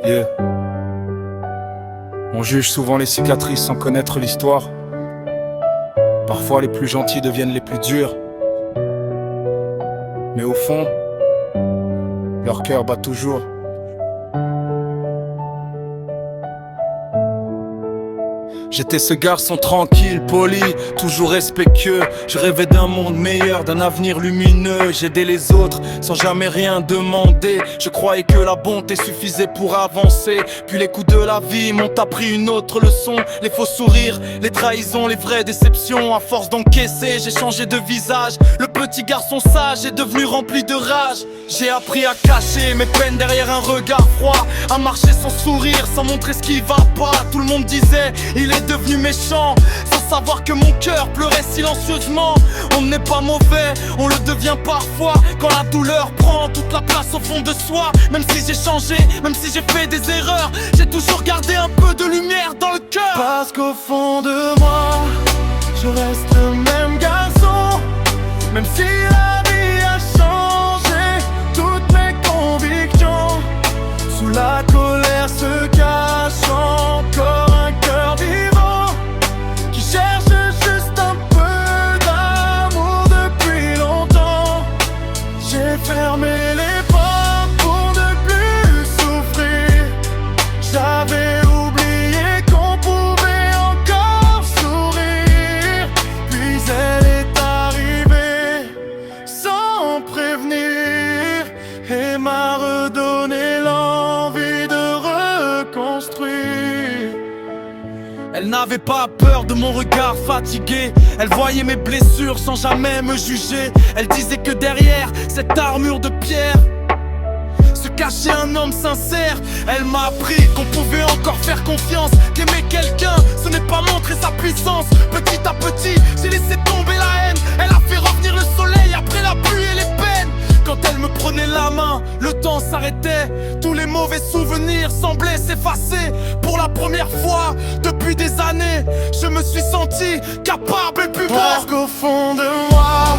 Yeah. On juge souvent les cicatrices sans connaître l'histoire. Parfois les plus gentils deviennent les plus durs. Mais au fond, leur cœur bat toujours. J'étais ce garçon tranquille, poli, toujours respectueux. Je rêvais d'un monde meilleur, d'un avenir lumineux. J'aidais les autres sans jamais rien demander. Je croyais que la bonté suffisait pour avancer. Puis les coups de la vie m'ont appris une autre leçon. Les faux sourires, les trahisons, les vraies déceptions. À force d'encaisser, j'ai changé de visage. Le petit garçon sage est devenu rempli de rage. J'ai appris à cacher mes peines derrière un regard froid, à marcher sans sourire, sans montrer ce qui va pas. Tout le monde disait, il est devenu méchant, sans savoir que mon cœur pleurait silencieusement. On n'est pas mauvais, on le devient parfois, quand la douleur prend toute la place au fond de soi. Même si j'ai changé, même si j'ai fait des erreurs, j'ai toujours gardé un peu de lumière dans le cœur. Parce qu'au fond de moi, je reste le même garçon. Même si la vie a changé toutes mes convictions, sous la colère se cache encore un cœur vivant qui cherche juste un peu d'amour depuis longtemps. J'ai fermé les portes pour ne plus souffrir. J'avais oublié qu'on pouvait encore sourire. Puis elle est arrivée sans prévenir et m'a redonné l'envie de reconstruire. Elle n'avait pas peur de mon regard fatigué. Elle voyait mes blessures sans jamais me juger. Elle disait que derrière cette armure de pierre se cachait un homme sincère. Elle m'a appris qu'on pouvait encore faire confiance, qu'aimer quelqu'un ce n'est pas montrer sa puissance. Petit à petit j'ai laissé tomber la haine. Elle a fait revenir le soleil après la pluie et les peines. Quand elle me prenait la main, le temps s'arrêtait. Tous les mauvais souvenirs semblaient s'effacer. Pour la première fois depuis des années, je me suis senti capable et plus grand. Parce qu'au fond de moi,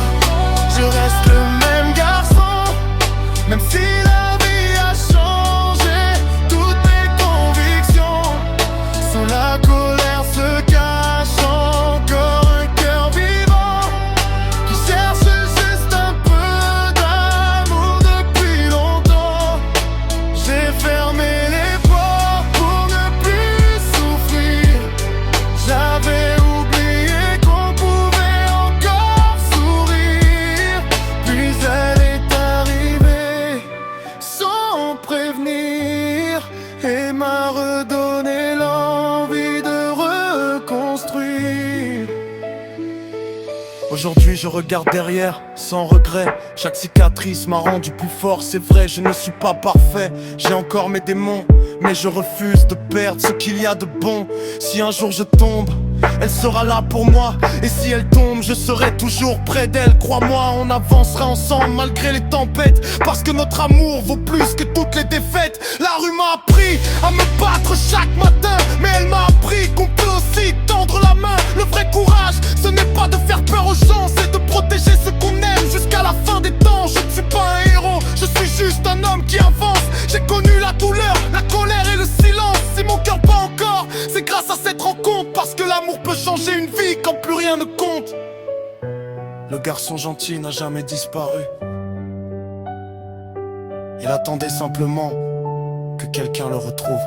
je reste le même garçon. Même si la vie a changé toutes mes convictions, sous la colère se cache encore un cœur vivant qui cherche juste un peu d'amour depuis longtemps. J'ai fermé les portes pour ne plus souffrir. J'avais oublié qu'on pouvait encore sourire. Puis elle est arrivée sans prévenir et m'a redonné l'envie de reconstruire. Aujourd'hui je regarde derrière sans regret. Chaque cicatrice m'a rendu plus fort, c'est vrai, je ne suis pas parfait. J'ai encore mes démons, mais je refuse de perdre ce qu'il y a de bon. Si un jour je tombe, elle sera là pour moi. Et si elle tombe, je serai toujours près d'elle. Crois-moi, on avancera ensemble malgré les tempêtes. Parce que notre amour vaut plus que toutes les défaites. La rue m'a appris à me battre chaque matin, mais elle m'a appris qu'on peut aussi tendre la main. Le vrai courage, ce n'est pas de faire peur aux gens, c'est de protéger ce qu'on aime jusqu'à la fin des temps. Je ne suis pas un héros, je suis juste un homme qui avance. J'ai connu la douleur, la colère et le silence. Si mon cœur bat encore, c'est grâce à cette rencontre. Parce que l'amour peut changer une vie quand plus rien ne compte. Le garçon gentil n'a jamais disparu. Il attendait simplement que quelqu'un le retrouve.